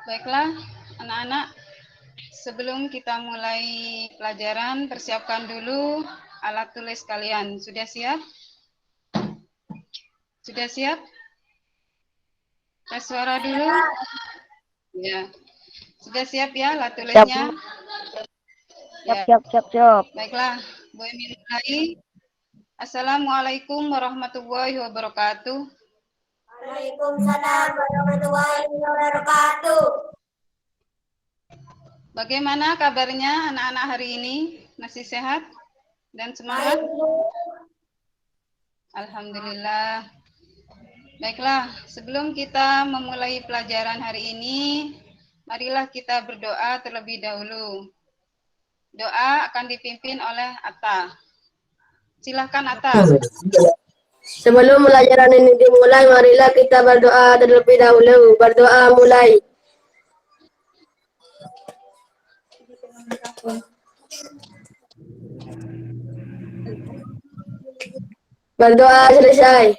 Baiklah, anak-anak, sebelum kita mulai pelajaran, persiapkan dulu alat tulis kalian. Sudah siap? Sudah siap? Tes suara dulu. Ya. Sudah siap ya alat tulisnya? Ya. Siap. Baiklah, Bu Emi mulai. Assalamualaikum warahmatullahi wabarakatuh. Waalaikumsalam warahmatullahi wabarakatuh. Bagaimana kabarnya anak-anak hari ini? Masih sehat dan semangat? Alhamdulillah. Baiklah, sebelum kita memulai pelajaran hari ini, marilah kita berdoa terlebih dahulu. Doa akan dipimpin oleh Atta. Silahkan Atta. Sebelum pelajaran ini dimulai, marilah kita berdoa terlebih dahulu. Berdoa mulai. Berdoa selesai.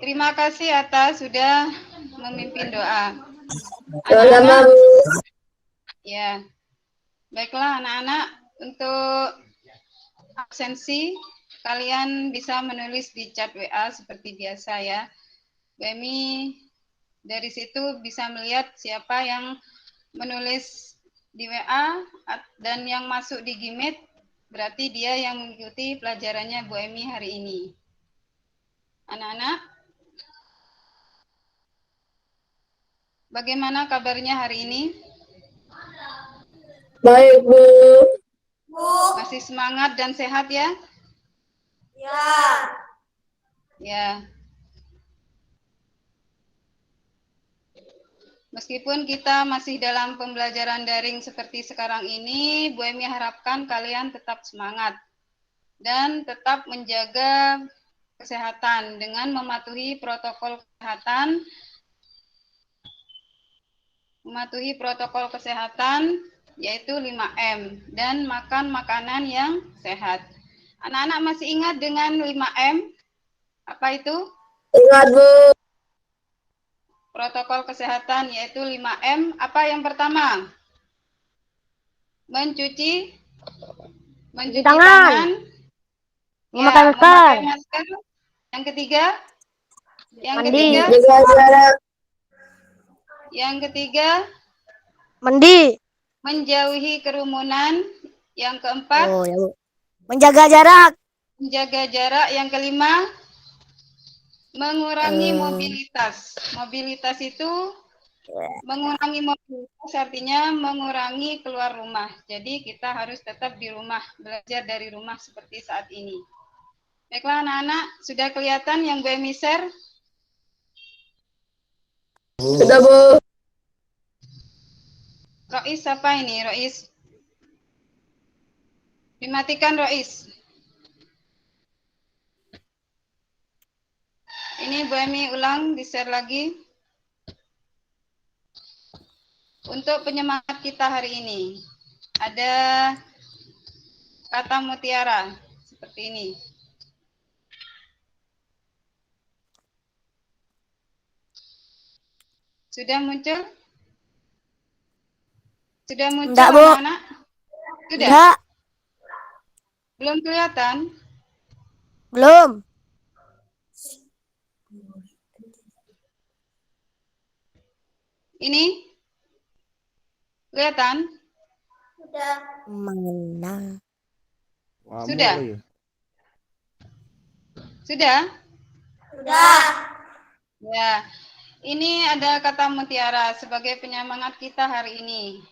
Terima kasih Atta sudah memimpin doa. Sama-sama, Bu. Ya. Baiklah anak-anak, untuk absensi kalian bisa menulis di chat WA seperti biasa ya. Bemi dari situ bisa melihat siapa yang menulis di WA dan yang masuk di Gmeet, berarti dia yang mengikuti pelajarannya Bu Emi hari ini. Anak-anak, bagaimana kabarnya hari ini? Baik, Bu. Masih semangat dan sehat ya? Ya. Ya. Meskipun kita masih dalam pembelajaran daring seperti sekarang ini, Bu Emi harapkan kalian tetap semangat dan tetap menjaga kesehatan dengan mematuhi protokol kesehatan yaitu 5M dan makan makanan yang sehat. Anak-anak masih ingat dengan 5M? Apa itu? Ingat, Bu. Protokol kesehatan yaitu 5M. Apa yang pertama? Mencuci tangan. Memakai masker. Yang ketiga? Mandi. Jaga jarak. Yang ketiga? Mandi. Menjauhi kerumunan. Yang keempat? Menjaga jarak. Menjaga jarak. Yang kelima? Mengurangi mobilitas. Mobilitas itu mengurangi mobilitas artinya mengurangi keluar rumah. Jadi kita harus tetap di rumah, belajar dari rumah seperti saat ini. Baiklah anak-anak, sudah kelihatan yang Bu Emi share? Sudah, Bu. Rois apa ini, Rois? Dimatikan, Rois. Ini Bu Emi ulang, di-share lagi. Untuk penyemangat kita hari ini, ada kata mutiara seperti ini. Sudah muncul? Sudah muncul anak-anak? Sudah? Enggak. Belum kelihatan? Belum. Ini? Kelihatan? Sudah. Mana? Sudah? Sudah? Sudah. Ya. Ini ada kata mutiara sebagai penyemangat kita hari ini.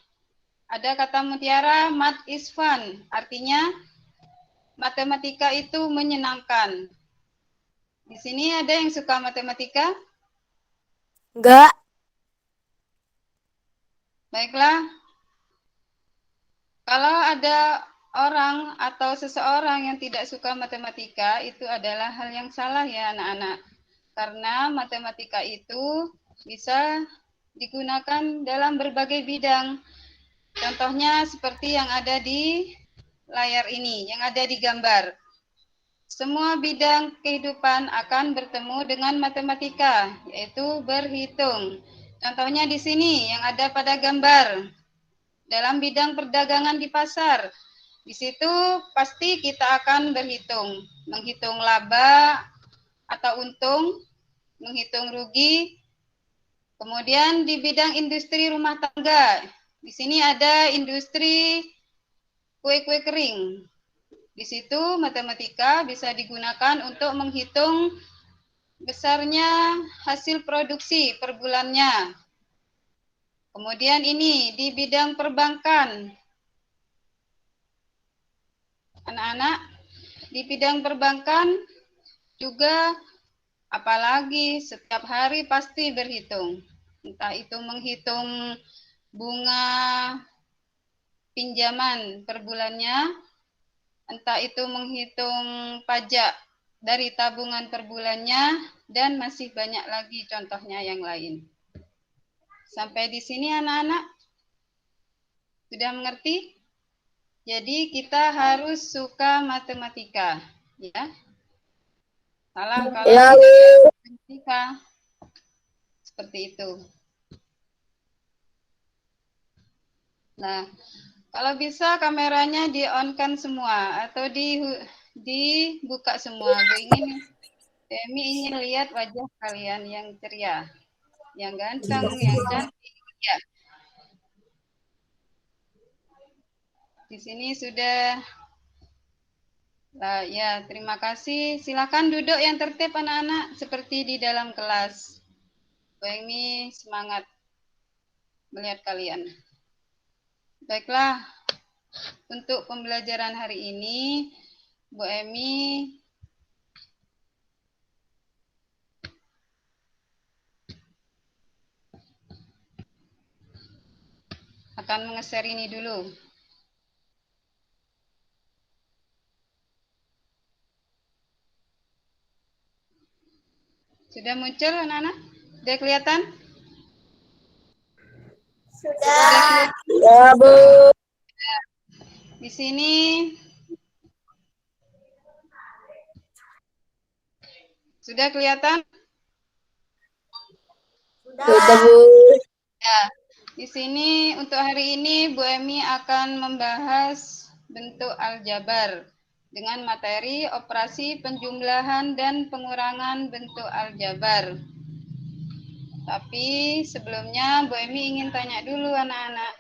Ada kata mutiara, math is fun. Artinya, matematika itu menyenangkan. Di sini ada yang suka matematika? Enggak. Baiklah. Kalau ada orang atau seseorang yang tidak suka matematika, itu adalah hal yang salah ya anak-anak. Karena matematika itu bisa digunakan dalam berbagai bidang. Contohnya seperti yang ada di layar ini, yang ada di gambar. Semua bidang kehidupan akan bertemu dengan matematika, yaitu berhitung. Contohnya di sini yang ada pada gambar. Dalam bidang perdagangan di pasar, di situ pasti kita akan berhitung, menghitung laba atau untung, menghitung rugi. Kemudian di bidang industri rumah tangga, di sini ada industri kue-kue kering. Di situ matematika bisa digunakan untuk menghitung besarnya hasil produksi per bulannya. Kemudian ini di bidang perbankan. Anak-anak, di bidang perbankan juga apalagi setiap hari pasti berhitung. Entah itu menghitung bunga pinjaman per bulannya, entah itu menghitung pajak dari tabungan per bulannya, dan masih banyak lagi contohnya yang lain. Sampai di sini anak-anak sudah mengerti? Jadi kita harus suka matematika, ya. Salah kalau Ya, tidak Bu. suka matematika. Seperti itu. Nah, kalau bisa kameranya di-on-kan semua atau dibuka semua. Kami ingin lihat wajah kalian yang ceria, yang ganteng, yang cantik. Ya, di sini sudah. Nah, ya, terima kasih. Silakan duduk yang tertib anak-anak seperti di dalam kelas. Kami semangat melihat kalian. Baiklah, untuk pembelajaran hari ini, Bu Emi akan menge-share ini dulu. Sudah muncul anak-anak? Sudah kelihatan? Sudah kelihatan? Ya, Bu. Di sini sudah kelihatan? Sudah, Bu. Ya. Di sini untuk hari ini Bu Emi akan membahas bentuk aljabar dengan materi operasi penjumlahan dan pengurangan bentuk aljabar. Tapi sebelumnya Bu Emi ingin tanya dulu anak-anak.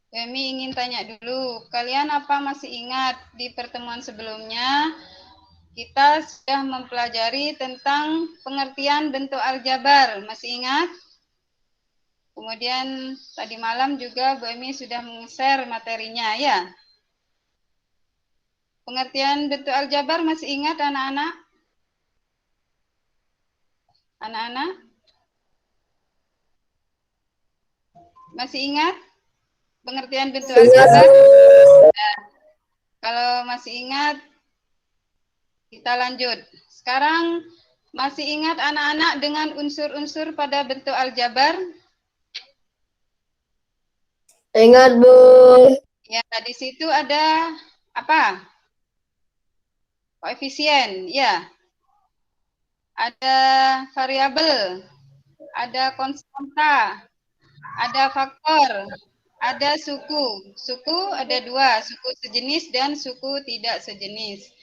Bu Emi ingin tanya dulu, kalian apa masih ingat di pertemuan sebelumnya kita sudah mempelajari tentang pengertian bentuk aljabar, masih ingat? Kemudian tadi malam juga Bu Emi sudah meng-share materinya ya. Pengertian bentuk aljabar masih ingat anak-anak? Anak-anak? Masih ingat pengertian bentuk Ingat, aljabar? Bu. Nah, kalau masih ingat, kita lanjut. Sekarang masih ingat anak-anak dengan unsur-unsur pada bentuk aljabar? Ingat, Bu. Ya, di situ ada apa? Koefisien, ya. Ada variabel, ada konstanta, ada faktor, ada suku. Suku ada dua, suku sejenis dan suku tidak sejenis.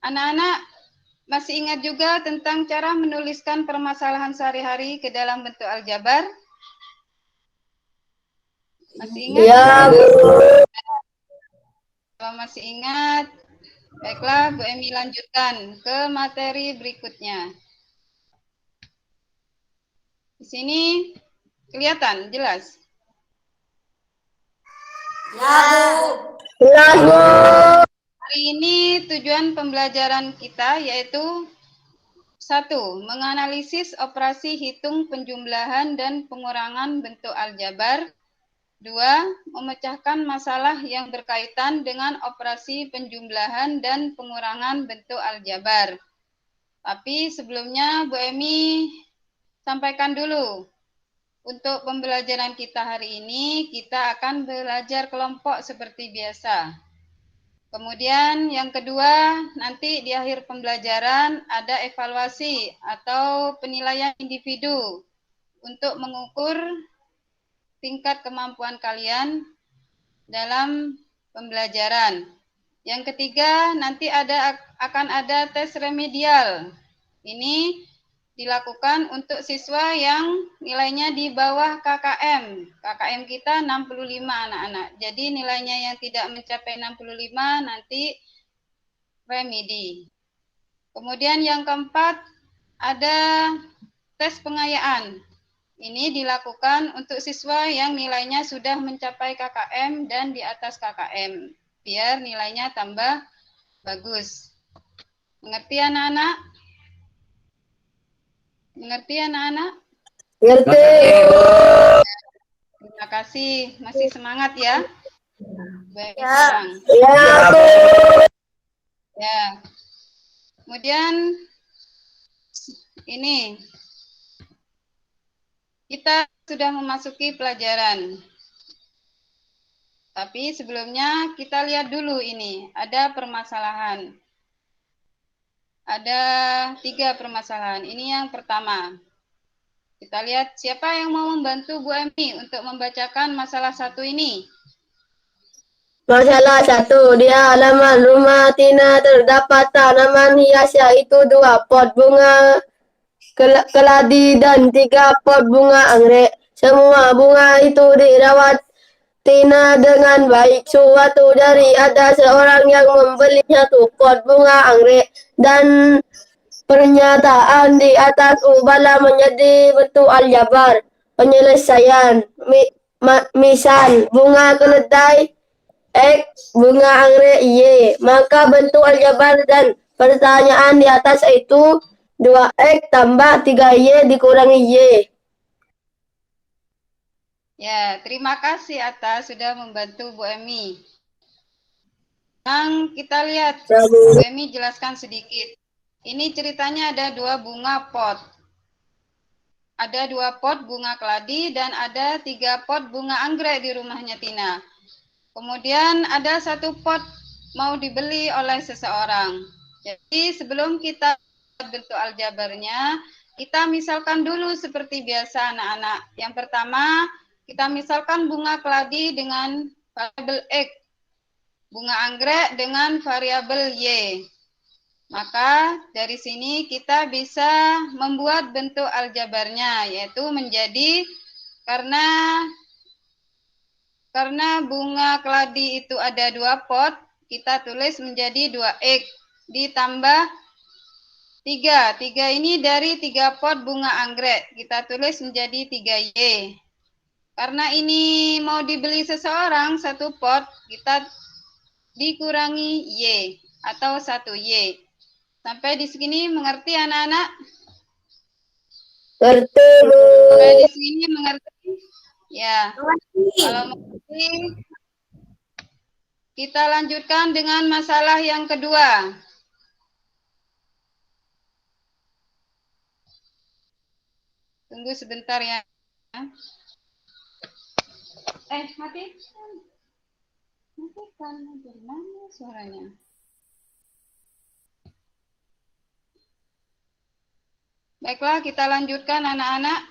Anak-anak masih ingat juga tentang cara menuliskan permasalahan sehari-hari ke dalam bentuk aljabar? Masih ingat? Ya, Bu. Kalau masih ingat, baiklah Bu Emi lanjutkan ke materi berikutnya. Di sini kelihatan jelas? Jelas, Bu. Hari ini tujuan pembelajaran kita yaitu 1. Menganalisis operasi hitung penjumlahan dan pengurangan bentuk aljabar. 2. Memecahkan masalah yang berkaitan dengan operasi penjumlahan dan pengurangan bentuk aljabar. Tapi sebelumnya Bu Emi sampaikan dulu. Untuk pembelajaran kita hari ini, kita akan belajar kelompok seperti biasa. Kemudian yang kedua, nanti di akhir pembelajaran ada evaluasi atau penilaian individu untuk mengukur tingkat kemampuan kalian dalam pembelajaran. Yang ketiga, nanti akan ada tes remedial. Ini dilakukan untuk siswa yang nilainya di bawah KKM. KKM kita 65 anak-anak. Jadi nilainya yang tidak mencapai 65 nanti remedi. Kemudian yang keempat ada tes pengayaan. Ini dilakukan untuk siswa yang nilainya sudah mencapai KKM dan di atas KKM. Biar nilainya tambah bagus. Mengerti anak-anak? Mengerti anak-anak? Ngerti. Terima kasih. Masih semangat ya? Baik, Ya. sekarang. Ya, Bu. Ya. Kemudian ini kita sudah memasuki pelajaran. Tapi sebelumnya kita lihat dulu ini, ada permasalahan. Ada 3 permasalahan. Ini yang pertama. Kita lihat siapa yang mau membantu Bu Emi untuk membacakan masalah 1 ini. Masalah 1, di halaman rumah Tina terdapat tanaman hias yaitu 2 pot bunga keladi dan 3 pot bunga anggrek. Semua bunga itu dirawat Tina dengan baik. Suatu dari ada seorang yang membeli 1 pot bunga anggrek dan pernyataan di atas ubahlah menjadi bentuk aljabar. Penyelesaian misal bunga keledai X, bunga anggrek Y. Maka bentuk aljabar dan pertanyaan di atas itu 2X tambah 3Y dikurangi Y. Ya, terima kasih atas sudah membantu Bu Emi. Sekarang kita lihat, Bu Emi jelaskan sedikit. Ini ceritanya ada 2 bunga pot. Ada 2 pot bunga keladi dan ada 3 pot bunga anggrek di rumahnya Tina. Kemudian ada 1 pot mau dibeli oleh seseorang. Jadi sebelum kita bentuk aljabarnya, kita misalkan dulu seperti biasa anak-anak. Yang pertama, kita misalkan bunga keladi dengan variabel X, bunga anggrek dengan variabel Y. Maka dari sini kita bisa membuat bentuk aljabarnya, yaitu menjadi karena bunga keladi itu ada 2 pot, kita tulis menjadi 2X ditambah 3. 3 ini dari 3 pot bunga anggrek, kita tulis menjadi 3Y. Karena ini mau dibeli seseorang 1 pot, kita dikurangi Y atau 1Y. Sampai di sini mengerti anak-anak? Ngerti, Bu. Sampai di sini mengerti? Ya. Kalau mengerti, kita lanjutkan dengan masalah yang kedua. Tunggu sebentar ya. Matikan. Matikan. Bagaimana suaranya? Baiklah, kita lanjutkan anak-anak.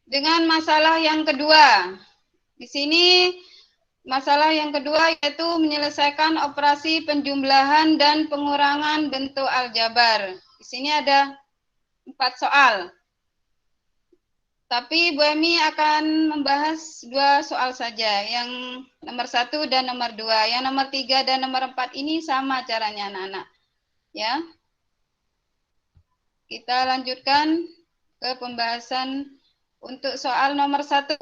Dengan masalah yang kedua. Di sini masalah yang kedua yaitu menyelesaikan operasi penjumlahan dan pengurangan bentuk aljabar. Di sini ada 4 soal. Tapi Bu Emi akan membahas 2 soal saja, yang nomor 1 dan nomor 2. Yang nomor 3 dan nomor 4 ini sama caranya anak-anak. Ya. Kita lanjutkan ke pembahasan untuk soal nomor 1.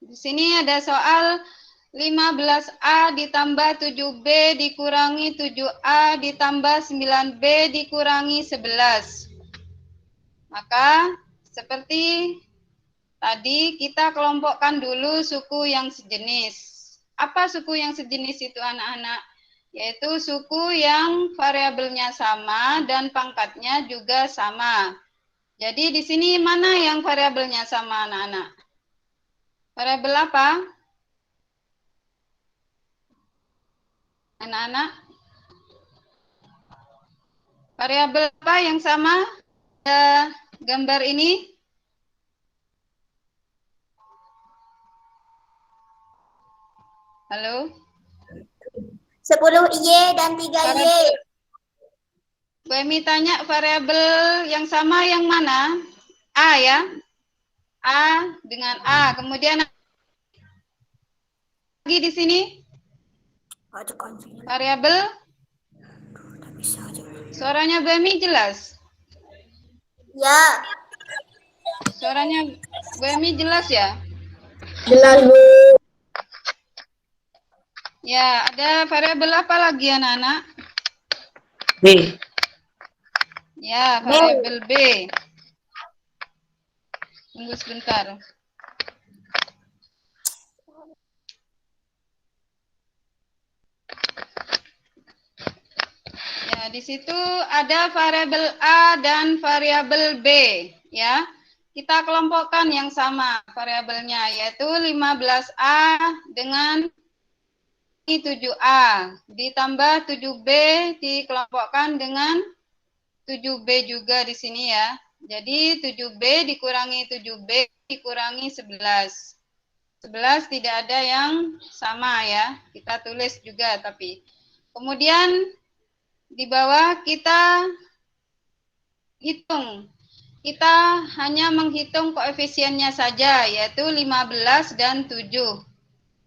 Di sini ada soal 15A ditambah 7B dikurangi 7A ditambah 9B dikurangi 11. Maka seperti tadi kita kelompokkan dulu suku yang sejenis. Apa suku yang sejenis itu anak-anak? Yaitu suku yang variabelnya sama dan pangkatnya juga sama. Jadi di sini mana yang variabelnya sama anak-anak? Variabel apa? Anak-anak, variabel apa yang sama pada gambar ini? Halo? 10Y dan 3Y. Bu Emi tanya variabel yang sama yang mana? A ya. A dengan A. Kemudian lagi di sini variabel. Suaranya Bu Emi jelas? Ya. Suaranya Bu Emi jelas ya? Jelas, Bu. Ya, ada variabel apa lagi anak-anak? B. Ya, variabel B. Tunggu sebentar. Ya, di situ ada variabel A dan variabel B, ya. Kita kelompokkan yang sama variabelnya, yaitu 15A dengan 7A. Ditambah 7B dikelompokkan dengan 7B juga di sini ya. Jadi 7B dikurangi 7B dikurangi 11. 11 tidak ada yang sama ya. Kita tulis juga tapi. Kemudian di bawah kita hitung. Kita hanya menghitung koefisiennya saja, yaitu 15 dan 7.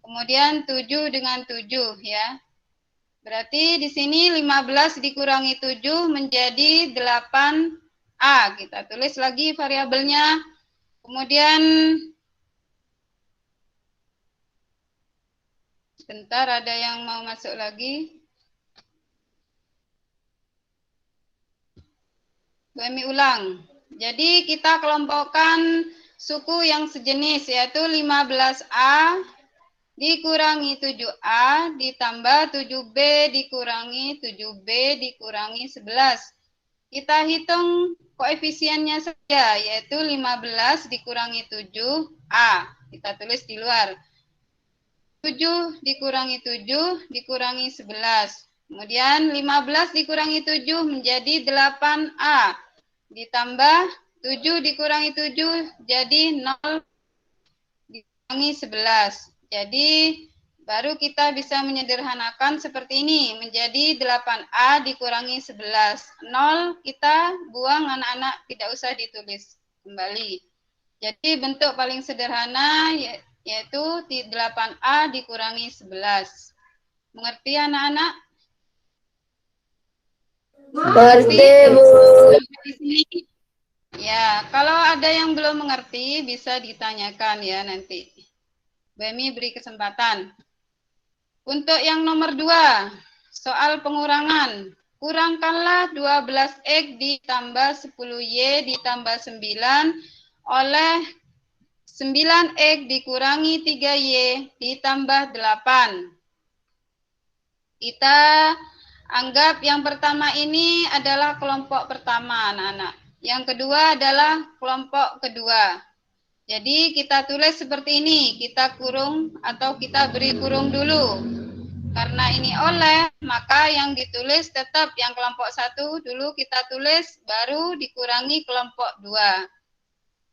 Kemudian 7 dengan 7 ya. Berarti di sini 15 dikurangi 7 menjadi 8A. Kita tulis lagi variabelnya. Kemudian sebentar ada yang mau masuk lagi. Kami ulang. Jadi kita kelompokkan suku yang sejenis yaitu 15A dikurangi 7A ditambah 7B dikurangi 7B dikurangi 11. Kita hitung koefisiennya saja yaitu 15 dikurangi 7A. Kita tulis di luar. 7 dikurangi 7 dikurangi 11. Kemudian 15 dikurangi 7 menjadi 8A. Ditambah 7 dikurangi 7 jadi 0 dikurangi 11. Jadi baru kita bisa menyederhanakan seperti ini. Menjadi 8A dikurangi 11. 0 kita buang anak-anak, tidak usah ditulis kembali. Jadi bentuk paling sederhana yaitu 8A dikurangi 11. Mengerti anak-anak? Mengerti, Bu. Di sini. Ya, kalau ada yang belum mengerti bisa ditanyakan ya nanti. Bemi beri kesempatan. Untuk yang nomor 2, soal pengurangan. Kurangkanlah 12X ditambah 10Y ditambah 9 oleh 9X dikurangi 3Y ditambah 8. Kita anggap yang pertama ini adalah kelompok pertama, anak-anak. Yang kedua adalah kelompok kedua. Jadi kita tulis seperti ini, kita kurung atau kita beri kurung dulu. Karena ini oleh, maka yang ditulis tetap yang kelompok 1 dulu kita tulis, baru dikurangi kelompok 2.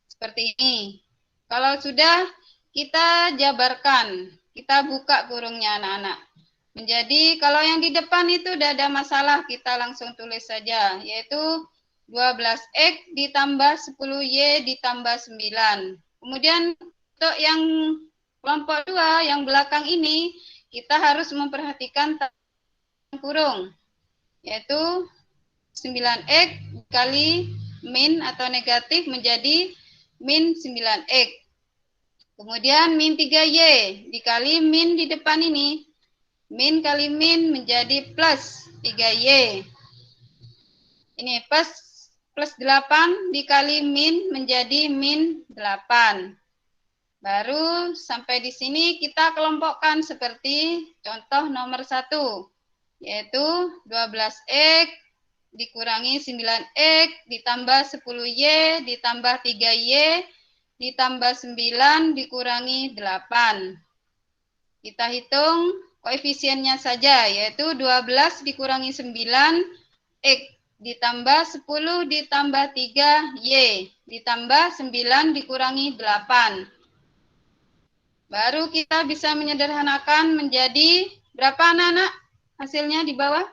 Seperti ini. Kalau sudah, kita jabarkan, kita buka kurungnya anak-anak. Menjadi kalau yang di depan itu tidak ada masalah, kita langsung tulis saja, yaitu 12X ditambah 10Y ditambah 9. Kemudian untuk yang kelompok 2, yang belakang ini, kita harus memperhatikan kurung, yaitu 9X kali min atau negatif menjadi min 9X. Kemudian min 3Y dikali min di depan ini. Min kali min menjadi plus 3Y. Ini plus 8 dikali min menjadi min 8. Baru sampai di sini kita kelompokkan seperti contoh nomor 1. Yaitu 12X dikurangi 9X ditambah 10Y ditambah 3Y ditambah 9 dikurangi 8. Kita hitung koefisiennya saja, yaitu 12 dikurangi 9, X ditambah 10 ditambah 3, Y ditambah 9 dikurangi 8. Baru kita bisa menyederhanakan menjadi berapa anak-anak hasilnya di bawah?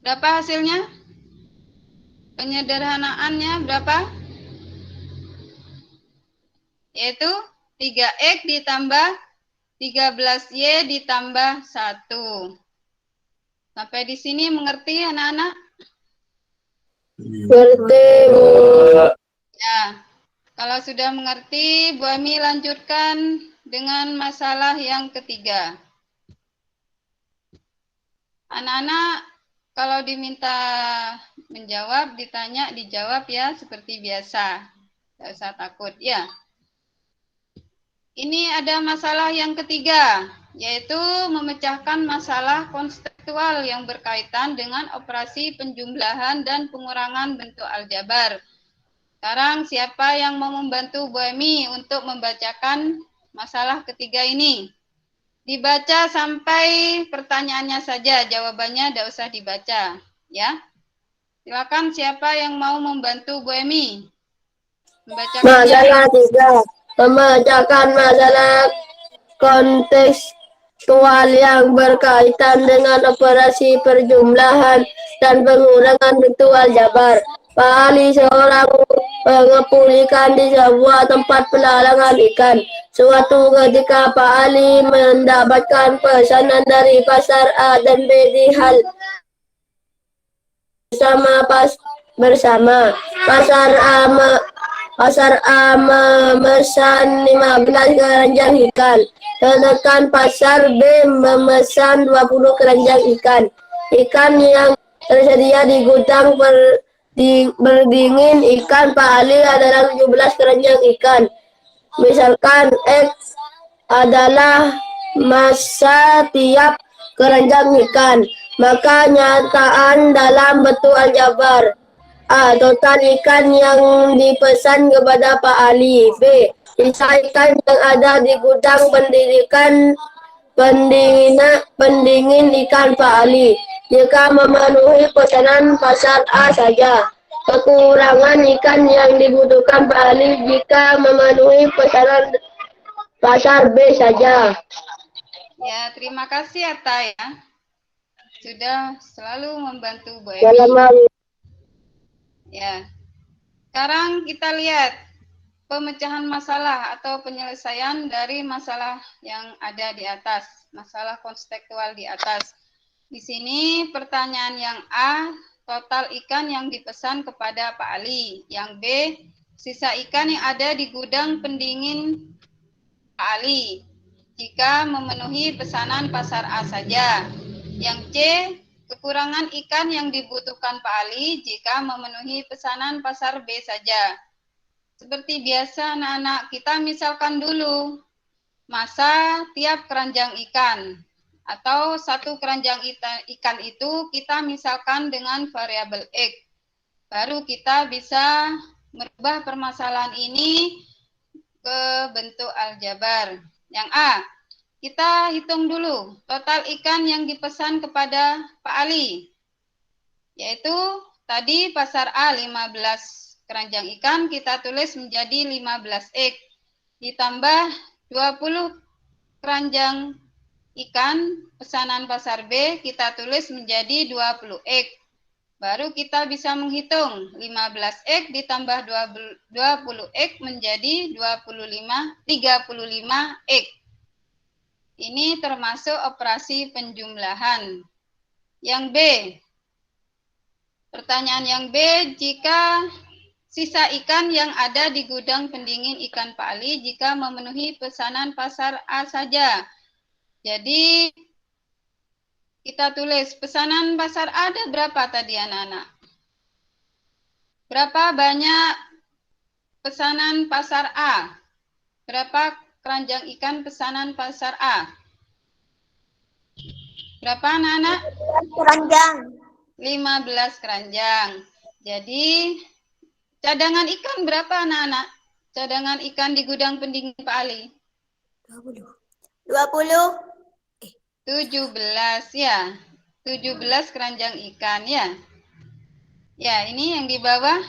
Berapa hasilnya? Penyederhanaannya berapa? Yaitu 3X ditambah 13Y ditambah 1. Sampai di sini mengerti anak-anak? Ngerti, Bu. Ya, kalau sudah mengerti, Bu Ami lanjutkan dengan masalah yang ketiga. Anak-anak, kalau diminta menjawab, ditanya, dijawab ya, seperti biasa. Tidak usah takut, ya. Ini ada masalah yang ketiga, yaitu memecahkan masalah konseptual yang berkaitan dengan operasi penjumlahan dan pengurangan bentuk aljabar. Sekarang siapa yang mau membantu Bu Emi untuk membacakan masalah ketiga ini? Dibaca sampai pertanyaannya saja, jawabannya tidak usah dibaca, ya. Silakan siapa yang mau membantu Bu Emi membacakannya. Masalah 3. Memecahkan masalah kontekstual yang berkaitan dengan operasi perjumlahan dan pengurangan bentuk aljabar. Pak Ali seorang pengepul ikan di sebuah tempat pelelangan ikan. Suatu ketika Pak Ali mendapatkan pesanan dari pasar A dan B di hal bersama. Pasar A memesan 15 keranjang ikan, sedangkan pasar B memesan 20 keranjang ikan. Ikan yang tersedia di gudang berdingin ikan Pak Ali adalah 17 keranjang ikan. Misalkan X adalah massa tiap keranjang ikan, maka nyataan dalam bentuk aljabar. A. Total ikan yang dipesan kepada Pak Ali. B. Sisa ikan yang ada di gudang pendingin ikan Pak Ali. Jika memenuhi pesanan pasar A saja. Kekurangan ikan yang dibutuhkan Pak Ali jika memenuhi pesanan pasar B saja. Ya, terima kasih Atta ya. Sudah selalu membantu Bu Emi. Ya. Sekarang kita lihat pemecahan masalah atau penyelesaian dari masalah yang ada di atas, masalah konseptual di atas. Di sini pertanyaan yang A, total ikan yang dipesan kepada Pak Ali. Yang B, sisa ikan yang ada di gudang pendingin Pak Ali jika memenuhi pesanan pasar A saja. Yang C, kekurangan ikan yang dibutuhkan Pak Ali jika memenuhi pesanan pasar B saja. Seperti biasa anak-anak, kita misalkan dulu massa tiap keranjang ikan. Atau satu keranjang ikan itu kita misalkan dengan variabel X. Baru kita bisa merubah permasalahan ini ke bentuk aljabar. Yang A, kita hitung dulu total ikan yang dipesan kepada Pak Ali. Yaitu tadi pasar A 15 keranjang ikan kita tulis menjadi 15X. Ditambah 20 keranjang ikan pesanan pasar B kita tulis menjadi 20X. Baru kita bisa menghitung 15X ditambah 20X menjadi 35X. Ini termasuk operasi penjumlahan. Yang B, pertanyaan yang B, jika sisa ikan yang ada di gudang pendingin ikan Pak Ali jika memenuhi pesanan pasar A saja. Jadi kita tulis pesanan pasar A ada berapa tadi anak-anak? Berapa banyak pesanan pasar A? Berapa keranjang ikan pesanan pasar A? Berapa anak-anak? Keranjang. 15 keranjang. Jadi cadangan ikan berapa anak-anak? Cadangan ikan di gudang pendingin Pak Ali? 20. 17 ya. 17 keranjang ikan ya. Ya, ini yang di bawah.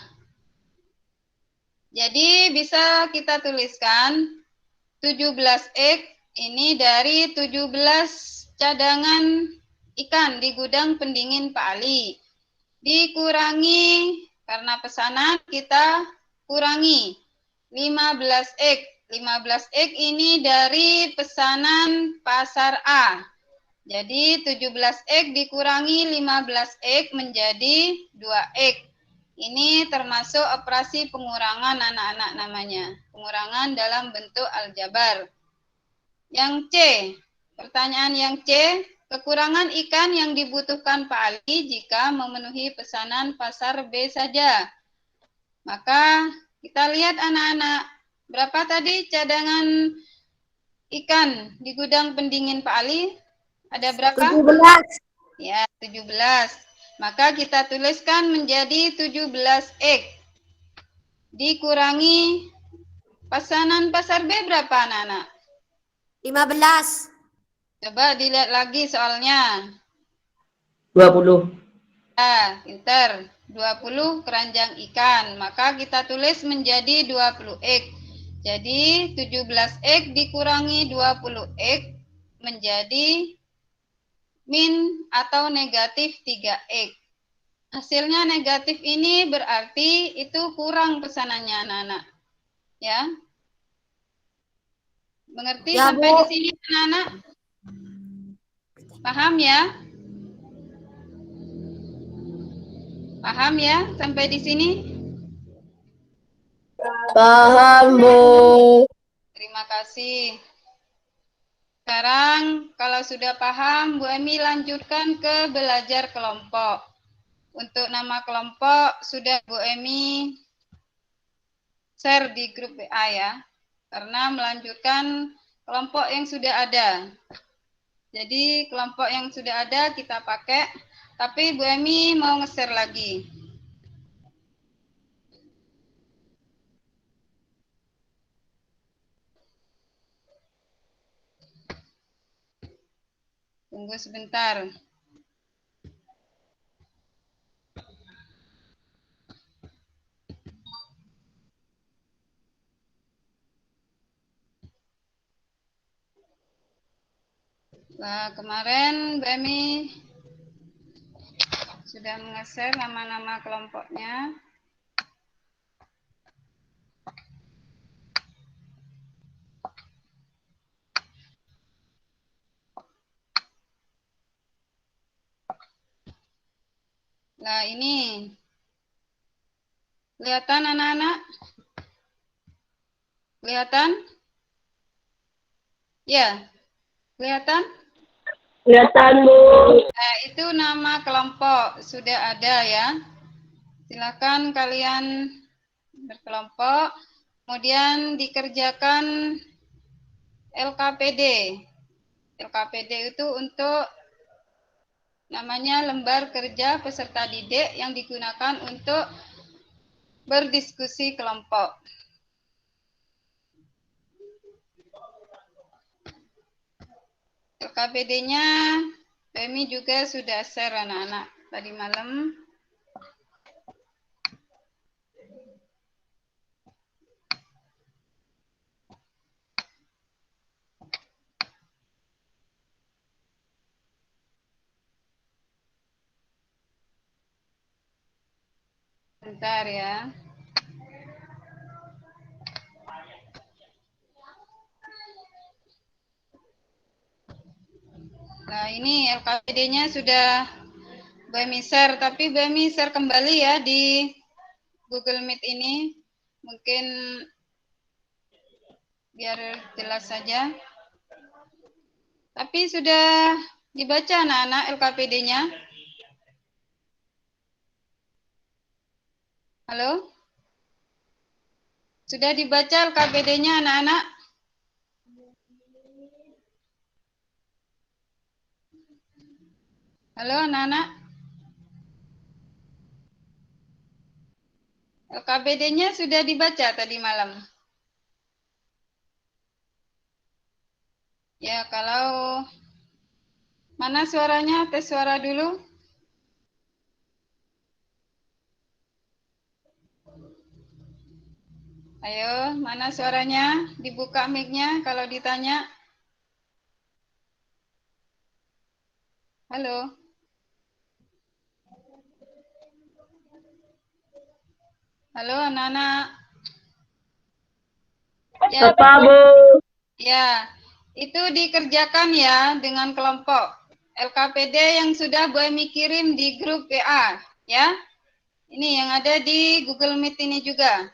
Jadi bisa kita tuliskan 17 X ini dari 17 cadangan ikan di gudang pendingin Pak Ali. Dikurangi karena pesanan kita kurangi 15 X. 15 X ini dari pesanan pasar A. Jadi 17 X dikurangi 15 X menjadi 2 X. Ini termasuk operasi pengurangan anak-anak namanya. Pengurangan dalam bentuk aljabar. Yang C, pertanyaan yang C, kekurangan ikan yang dibutuhkan Pak Ali jika memenuhi pesanan pasar B saja. Maka kita lihat anak-anak, berapa tadi cadangan ikan di gudang pendingin Pak Ali? Ada berapa? 17. Ya, 17. Maka kita tuliskan menjadi 17 X. Dikurangi pesanan pasar B berapa anak-anak? 15. Coba dilihat lagi soalnya. 20. Ah, pinter. 20 keranjang ikan. Maka kita tulis menjadi 20 X. Jadi 17 X dikurangi 20 X menjadi min atau negatif 3X. Hasilnya negatif ini berarti itu kurang pesanannya anak-anak. Ya. Mengerti Ya, sampai Bu. di sini anak-anak? Paham ya? Paham ya sampai di sini? Paham, Bu. Terima kasih. Sekarang kalau sudah paham, Bu Emi lanjutkan ke belajar kelompok. Untuk nama kelompok sudah Bu Emi share di grup WA ya. Karena melanjutkan kelompok yang sudah ada. Jadi kelompok yang sudah ada kita pakai, tapi Bu Emi mau nge-share lagi. Tunggu sebentar. Nah, kemarin Bu Emi sudah nge-share nama-nama kelompoknya. Nah, ini. Kelihatan anak-anak? Kelihatan? Ya. Kelihatan? Kelihatan, Bu. Nah, itu nama kelompok. Sudah ada ya. Silakan kalian berkelompok. Kemudian dikerjakan LKPD. LKPD itu untuk namanya lembar kerja peserta didik yang digunakan untuk berdiskusi kelompok. LKPD-nya Femi juga sudah share anak-anak tadi malam. Bentar ya. Nah, ini LKPD-nya sudah Bemi share, tapi Bemi share kembali ya di Google Meet ini. Mungkin biar jelas saja. Tapi sudah dibaca anak-anak LKPD-nya? Halo? Sudah dibaca LKPD-nya anak-anak? Halo anak-anak? LKPD-nya sudah dibaca tadi malam? Ya, kalau mana suaranya? Tes suara dulu. Ayo, mana suaranya? Dibuka mic-nya kalau ditanya. Halo. Halo anak-anak. Ya, Apa, Bu? ya, itu dikerjakan ya dengan kelompok. LKPD yang sudah Bu Emi kirim di grup WA, ya. Ini yang ada di Google Meet ini juga.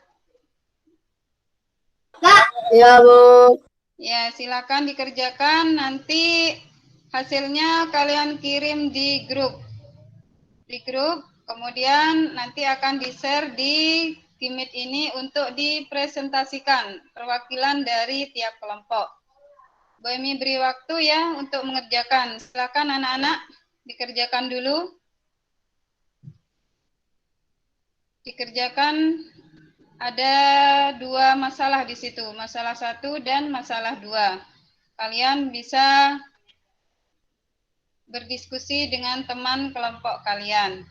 Ya, Bu. Ya, silakan dikerjakan. Nanti hasilnya kalian kirim di grup. Kemudian nanti akan di-share di Meet ini untuk dipresentasikan perwakilan dari tiap kelompok. Bu Emi beri waktu ya untuk mengerjakan. Silakan anak-anak dikerjakan dulu. Dikerjakan, ada 2 masalah di situ, masalah 1 dan masalah 2. Kalian bisa berdiskusi dengan teman kelompok kalian.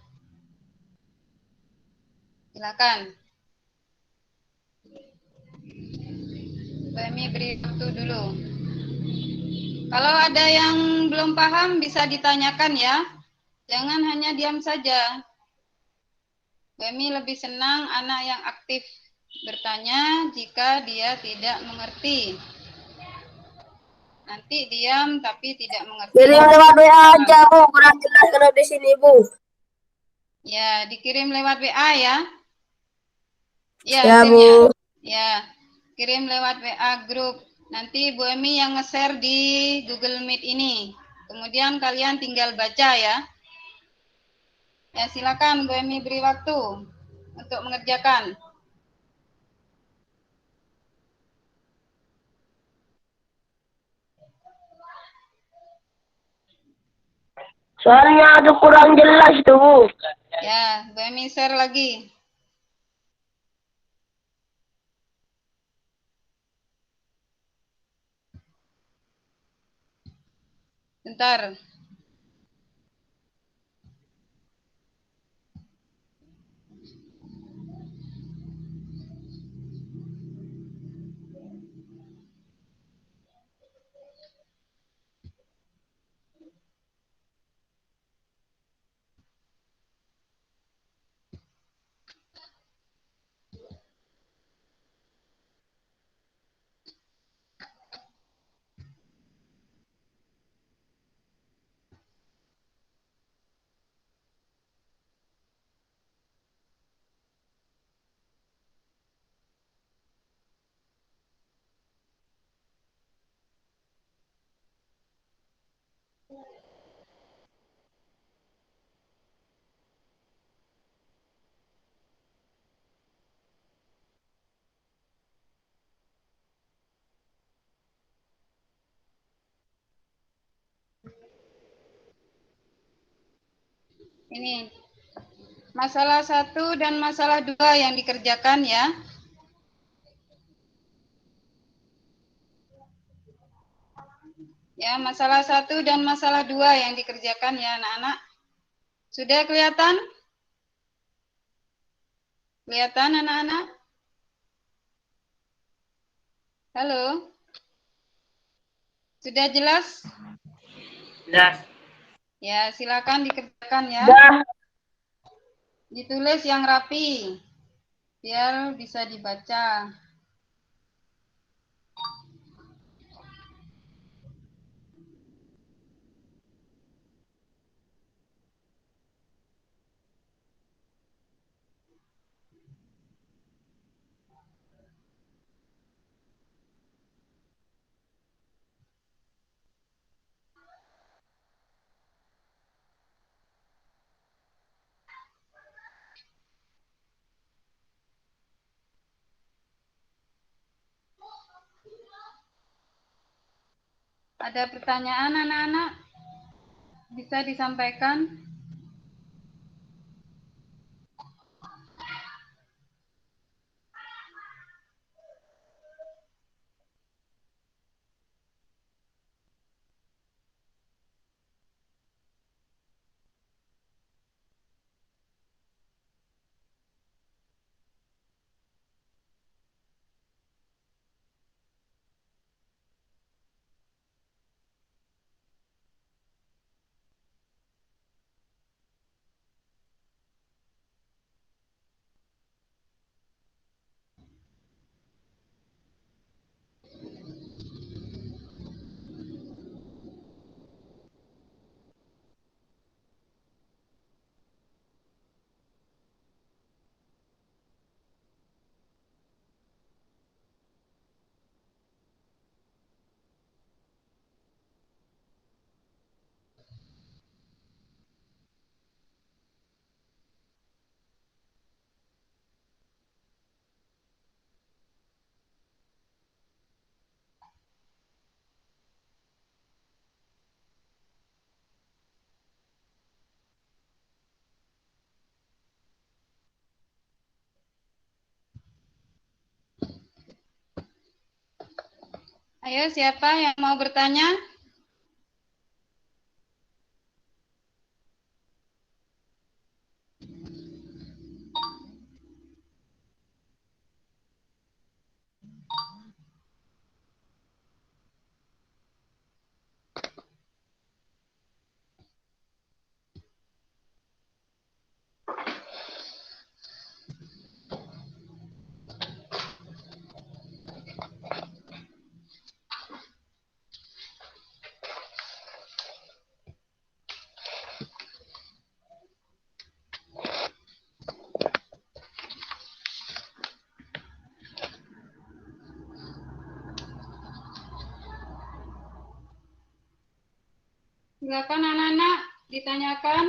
Silakan. Bu Emi beri waktu dulu. Kalau ada yang belum paham bisa ditanyakan ya. Jangan hanya diam saja. Bu Emi lebih senang anak yang aktif bertanya jika dia tidak mengerti. Nanti diam tapi tidak mengerti. Kirim lewat WA aja, Bu. Kurang jelas kalau di sini, Bu. Ya, dikirim lewat WA ya. Ya, Ya, hasilnya. Bu. Ya, kirim lewat WA grup. Nanti Bu Emi yang nge-share di Google Meet ini. Kemudian kalian tinggal baca ya. Ya, silakan Bu Emi beri waktu untuk mengerjakan. Soalnya itu kurang jelas tuh, Bu. Ya, Bu Emi share lagi. Bentar. Ini masalah 1 dan masalah 2 yang dikerjakan ya. Ya, masalah 1 dan masalah 2 yang dikerjakan ya anak-anak. Sudah kelihatan? Kelihatan anak-anak? Halo? Sudah jelas? Jelas. Ya, silakan dikerjakan ya. Dah. Ditulis yang rapi, biar bisa dibaca. Ada pertanyaan anak-anak? Bisa disampaikan? Ayo, siapa yang mau bertanya? Silakan anak-anak ditanyakan.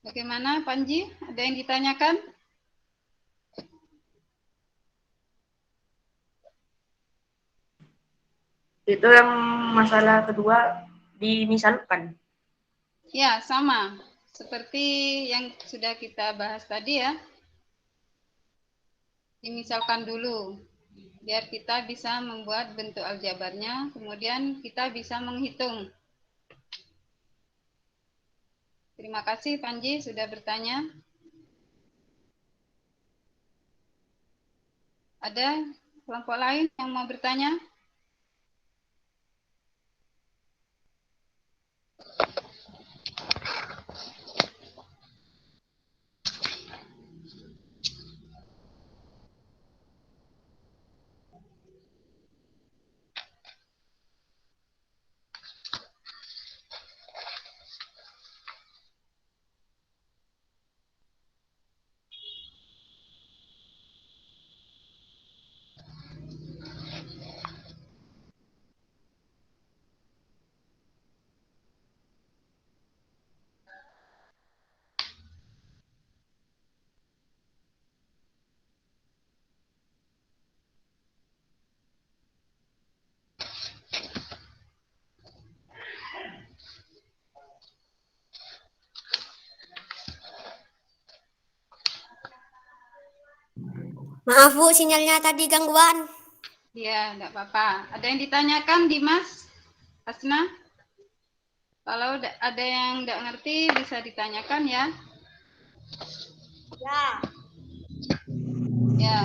Bagaimana, Panji? Ada yang ditanyakan? Itu yang masalah kedua dimisalkan. Ya, sama. Seperti yang sudah kita bahas tadi ya. Dimisalkan dulu. Biar kita bisa membuat bentuk aljabarnya, kemudian kita bisa menghitung. Terima kasih Panji sudah bertanya. Ada kelompok lain yang mau bertanya? Maaf Bu, sinyalnya tadi gangguan. Ya, enggak apa-apa. Ada yang ditanyakan, Dimas? Asna? Kalau ada yang enggak ngerti, bisa ditanyakan ya. Ya. Ya.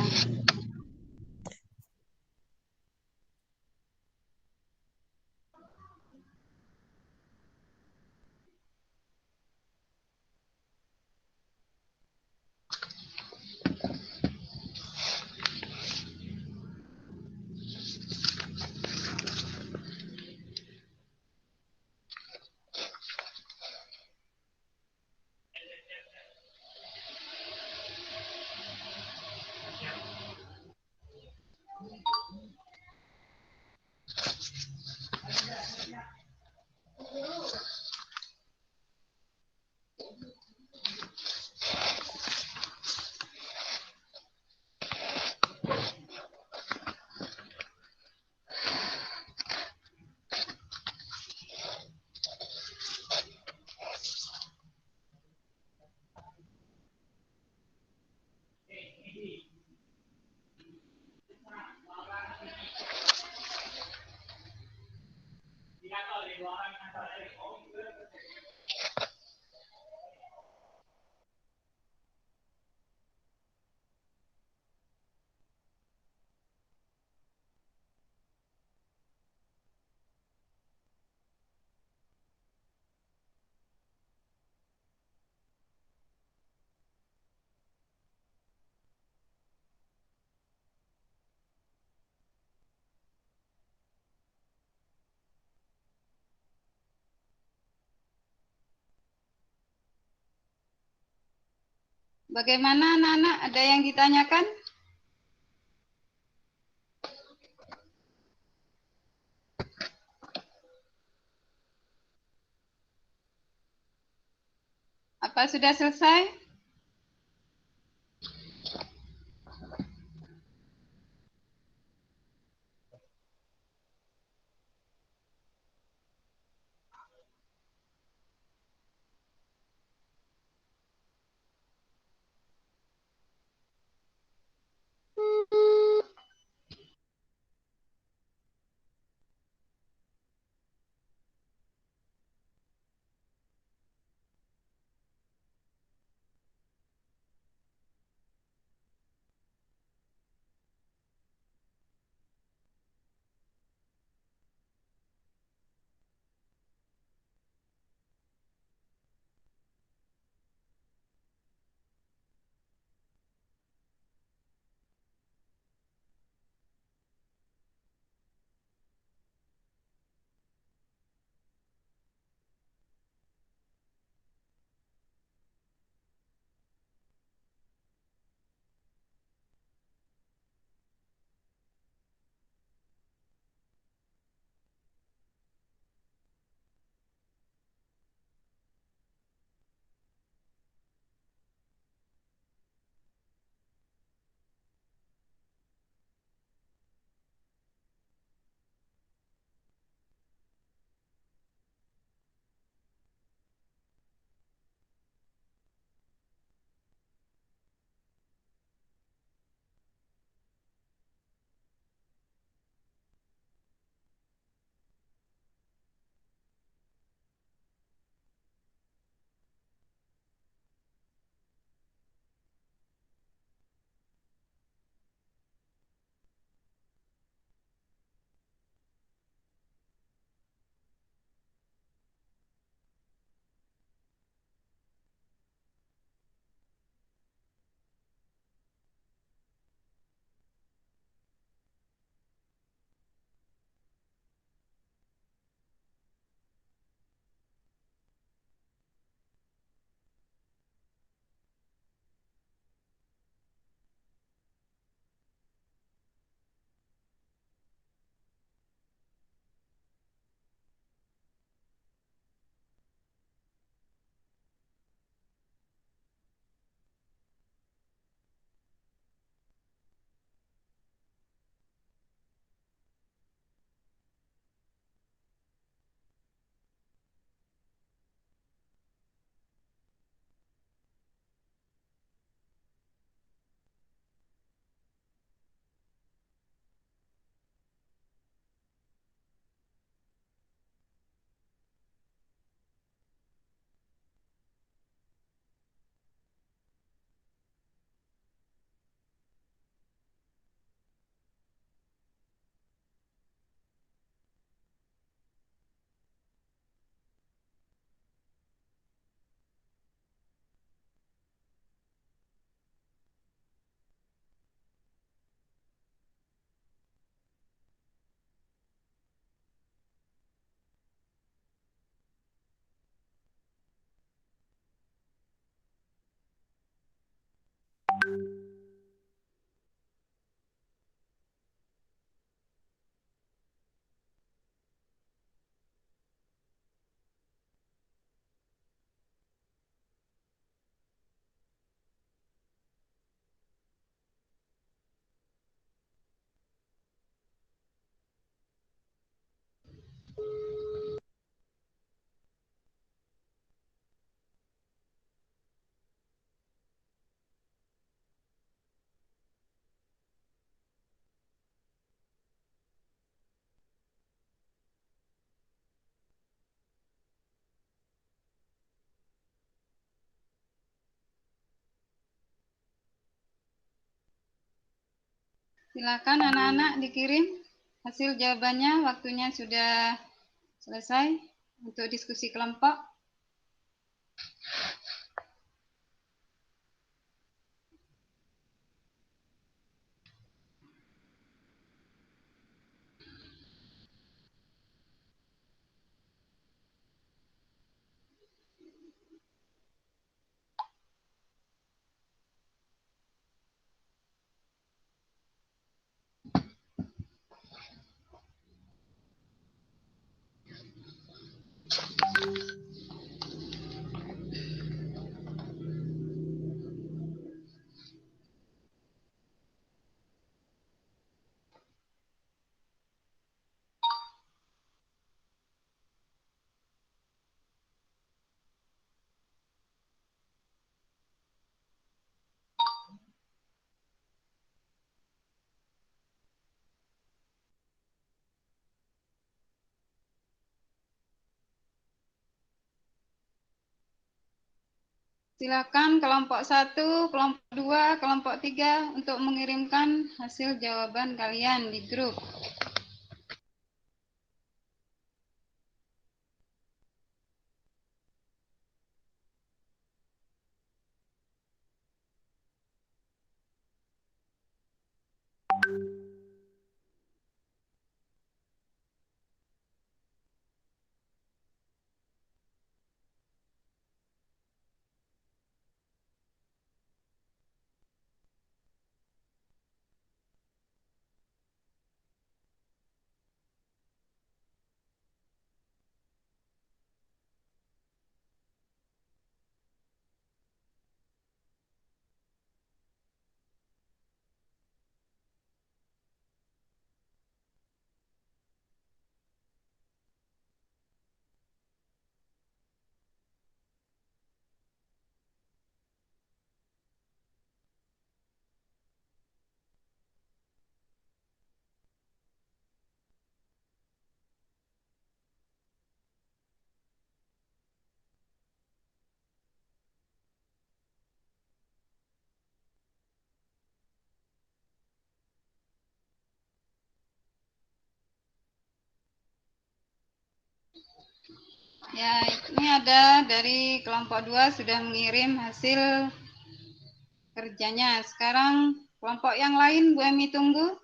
Bagaimana anak-anak? Ada yang ditanyakan? Apa sudah selesai? Silakan anak-anak dikirim hasil jawabannya. Waktunya sudah selesai untuk diskusi kelompok. Silakan kelompok 1, kelompok 2, kelompok 3 untuk mengirimkan hasil jawaban kalian di grup. Ya, ini ada dari kelompok 2 sudah mengirim hasil kerjanya. Sekarang kelompok yang lain Bu Emi tunggu.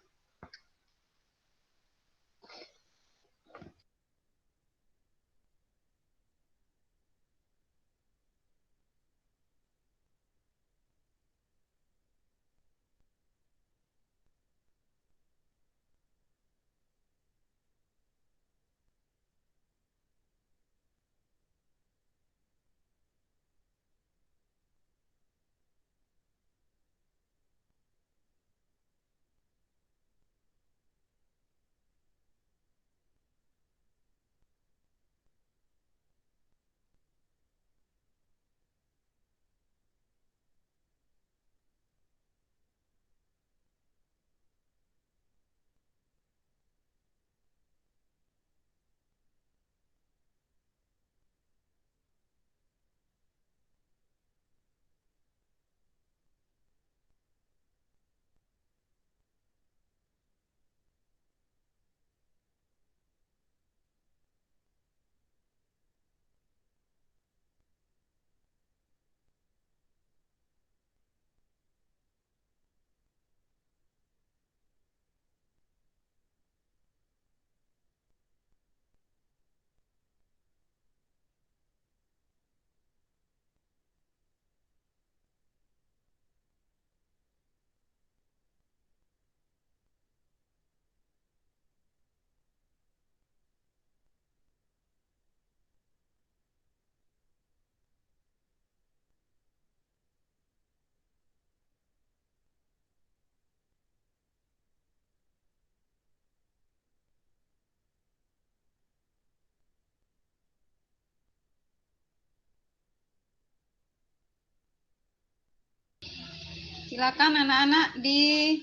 Silakan anak-anak dikirim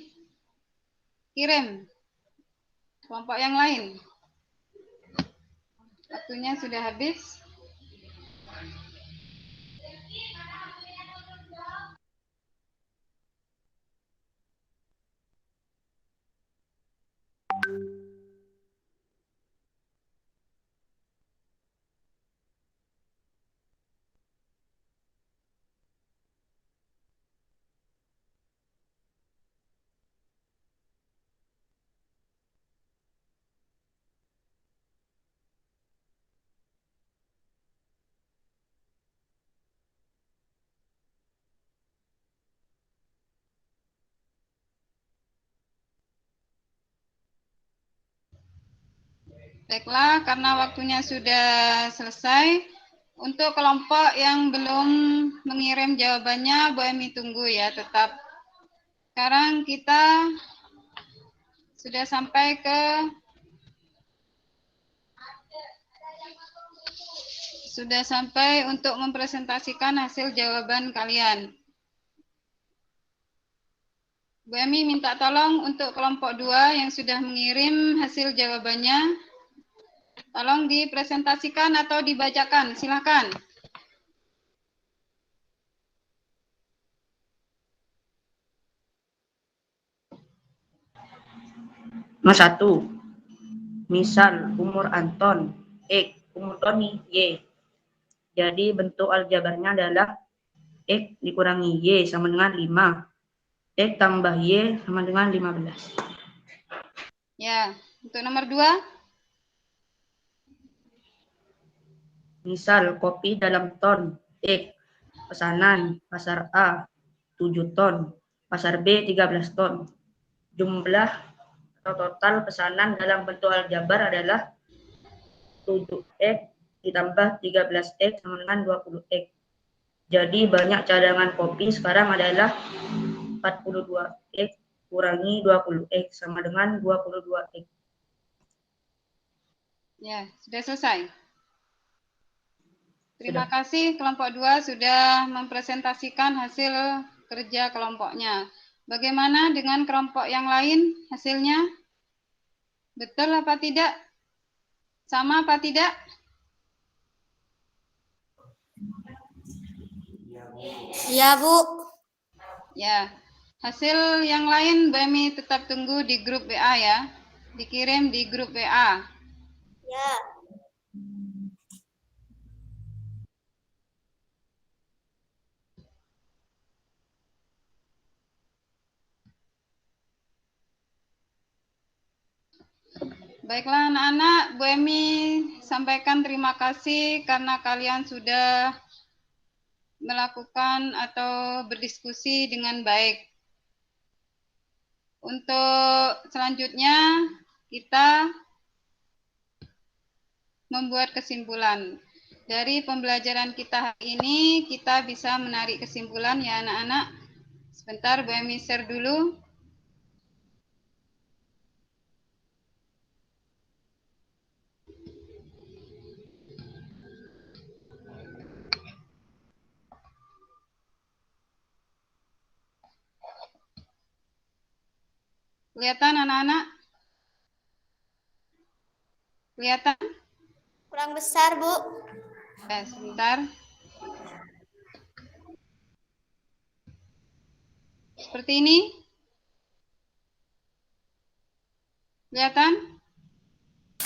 kelompok yang lain. Waktunya sudah habis. Baiklah, karena waktunya sudah selesai, untuk kelompok yang belum mengirim jawabannya, Bu Emi tunggu ya tetap. Sekarang kita sudah sampai untuk mempresentasikan hasil jawaban kalian. Bu Emi minta tolong untuk kelompok 2 yang sudah mengirim hasil jawabannya, tolong dipresentasikan atau dibacakan, silakan. Nomor 1. Misal umur Anton X, umur Tony Y. Jadi bentuk aljabarnya adalah X dikurangi Y sama dengan 5. X tambah Y sama dengan 15. Ya, untuk nomor 2. Misal kopi dalam ton X, pesanan pasar A 7 ton, pasar B 13 ton. Jumlah atau total pesanan dalam bentuk aljabar adalah 7X ditambah 13X sama dengan 20X. Jadi banyak cadangan kopi sekarang adalah 42X kurangi 20X sama dengan 22X. Ya, sudah selesai. Terima kasih kelompok 2 sudah mempresentasikan hasil kerja kelompoknya. Bagaimana dengan kelompok yang lain hasilnya? Betul apa tidak? Sama apa tidak? Ya, Bu. Ya, hasil yang lain Bemi tetap tunggu di grup WA ya. Dikirim di grup WA. Ya. Baiklah anak-anak, Bu Emi sampaikan terima kasih karena kalian sudah melakukan atau berdiskusi dengan baik. Untuk selanjutnya kita membuat kesimpulan. Dari pembelajaran kita hari ini kita bisa menarik kesimpulan ya anak-anak. Sebentar Bu Emi share dulu. Kelihatan anak-anak? Kelihatan? Kurang besar, Bu. Ya, sebentar. Seperti ini? Kelihatan?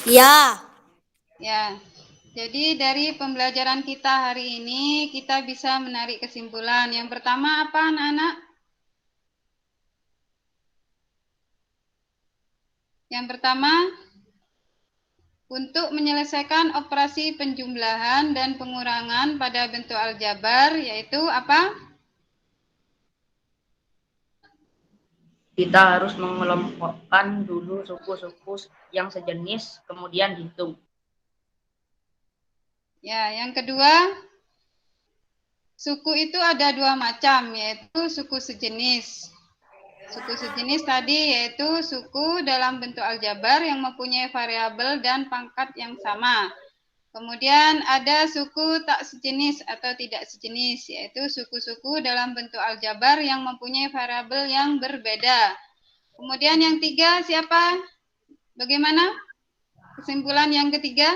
Ya. Ya. Jadi dari pembelajaran kita hari ini kita bisa menarik kesimpulan. Yang pertama apa anak-anak? Yang pertama, untuk menyelesaikan operasi penjumlahan dan pengurangan pada bentuk aljabar, yaitu apa? Kita harus mengelompokkan dulu suku-suku yang sejenis, kemudian hitung. Ya, yang kedua, suku itu ada 2 macam, yaitu suku sejenis. Suku sejenis tadi yaitu suku dalam bentuk aljabar yang mempunyai variabel dan pangkat yang sama. Kemudian ada suku tak sejenis atau tidak sejenis, yaitu suku-suku dalam bentuk aljabar yang mempunyai variabel yang berbeda. Kemudian yang tiga siapa? Bagaimana? Kesimpulan yang ketiga?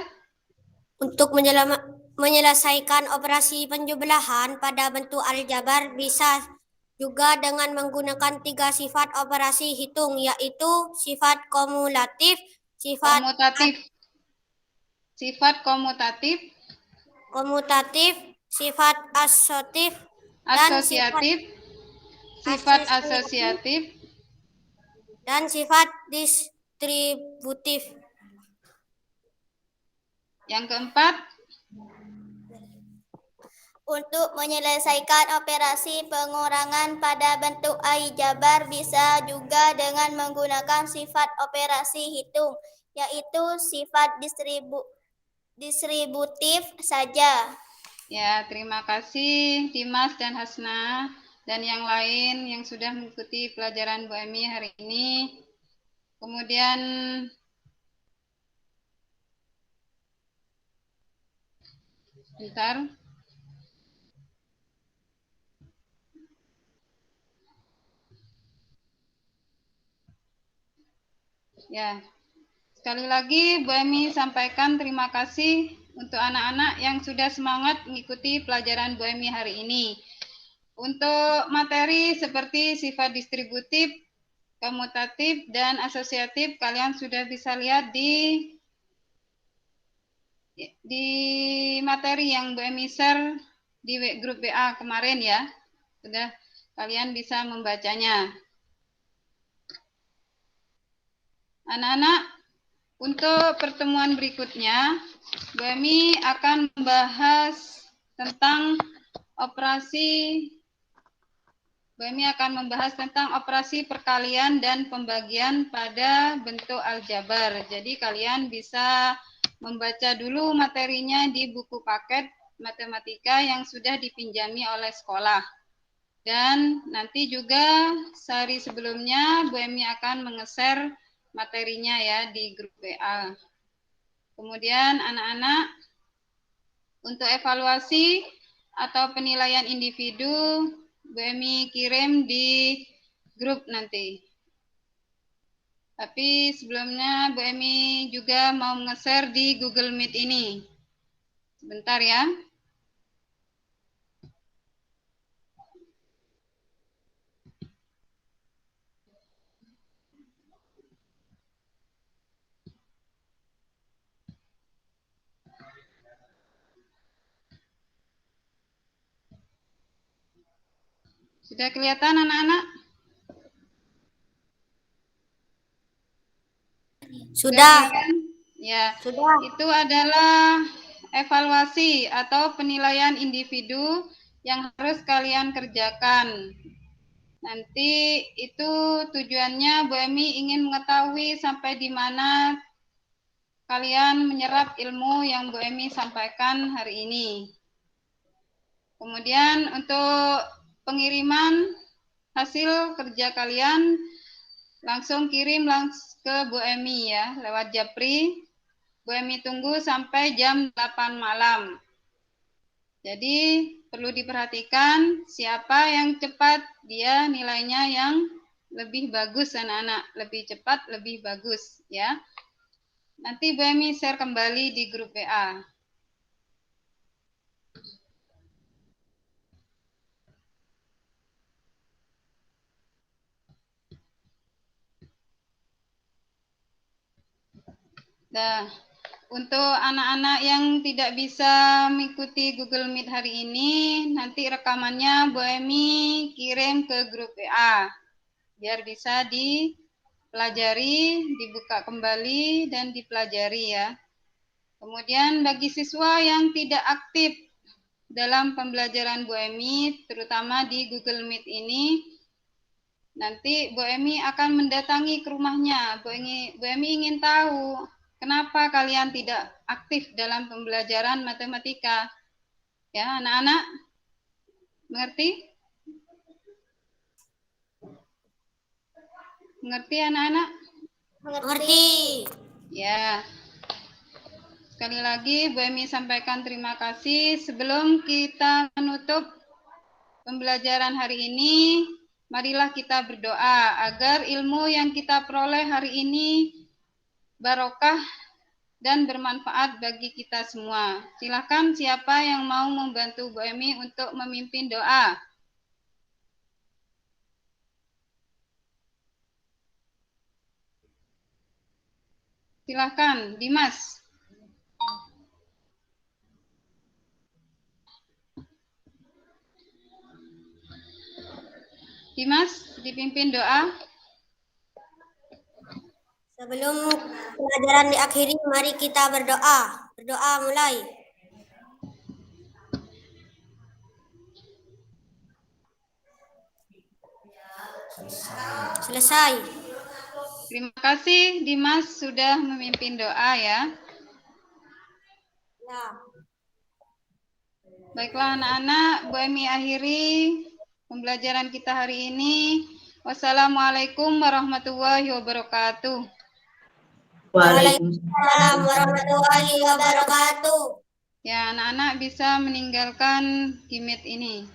Untuk menyelesaikan operasi penjumlahan pada bentuk aljabar bisa juga dengan menggunakan 3 sifat operasi hitung, yaitu sifat komutatif, sifat komutatif, sifat asosiatif, dan sifat distributif. Yang keempat, untuk menyelesaikan operasi pengurangan pada bentuk aljabar bisa juga dengan menggunakan sifat operasi hitung, yaitu sifat distributif saja. Ya, terima kasih Dimas dan Hasna dan yang lain yang sudah mengikuti pelajaran Bu Emi hari ini. Kemudian bentar. Ya, sekali lagi Bu Emi sampaikan terima kasih untuk anak-anak yang sudah semangat mengikuti pelajaran Bu Emi hari ini. Untuk materi seperti sifat distributif komutatif dan asosiatif kalian sudah bisa lihat di materi yang Bu Emi share di grup WA kemarin ya. Sudah kalian bisa membacanya. Anak-anak, untuk pertemuan berikutnya, Bu Emi akan membahas tentang operasi perkalian dan pembagian pada bentuk aljabar. Jadi kalian bisa membaca dulu materinya di buku paket matematika yang sudah dipinjami oleh sekolah. Dan nanti juga sehari sebelumnya Bu Emi akan menge-share materinya ya di grup WA. Kemudian anak-anak, untuk evaluasi atau penilaian individu Bu Emi kirim di grup nanti. Tapi sebelumnya Bu Emi juga mau nge-share di Google Meet ini. Sebentar ya. Sudah kelihatan anak-anak? Sudah. Ya, Sudah. itu adalah evaluasi atau penilaian individu yang harus kalian kerjakan. Nanti itu tujuannya Bu Emi ingin mengetahui sampai di mana kalian menyerap ilmu yang Bu Emi sampaikan hari ini. Kemudian untuk pengiriman hasil kerja kalian langsung kirim ke Bu Emi ya, lewat Japri. Bu Emi tunggu sampai jam 8 malam. Jadi perlu diperhatikan siapa yang cepat, dia nilainya yang lebih bagus anak-anak. Lebih cepat, lebih bagus ya. Nanti Bu Emi share kembali di grup WA. Nah, untuk anak-anak yang tidak bisa mengikuti Google Meet hari ini, nanti rekamannya Bu Emi kirim ke grup WA, biar bisa dipelajari, dibuka kembali, dan dipelajari ya. Kemudian bagi siswa yang tidak aktif dalam pembelajaran Bu Emi, terutama di Google Meet ini, nanti Bu Emi akan mendatangi ke rumahnya. Bu Emi ingin tahu kenapa kalian tidak aktif dalam pembelajaran matematika? Ya, anak-anak, mengerti? Mengerti anak-anak? Mengerti. Ya. Sekali lagi Bu Emi sampaikan terima kasih. Sebelum kita menutup pembelajaran hari ini, marilah kita berdoa agar ilmu yang kita peroleh hari ini barokah dan bermanfaat bagi kita semua. Silakan siapa yang mau membantu Bu Emi untuk memimpin doa. Silakan, Dimas. Dimas, dipimpin doa. Sebelum pelajaran diakhiri, mari kita berdoa. Berdoa mulai. Selesai. Terima kasih Dimas sudah memimpin doa ya. Ya. Baiklah anak-anak, Bu Emi akhiri pembelajaran kita hari ini. Wassalamualaikum warahmatullahi wabarakatuh. Waalaikumsalam warahmatullahi wabarakatuh. Ya, anak-anak bisa meninggalkan Gmeet ini.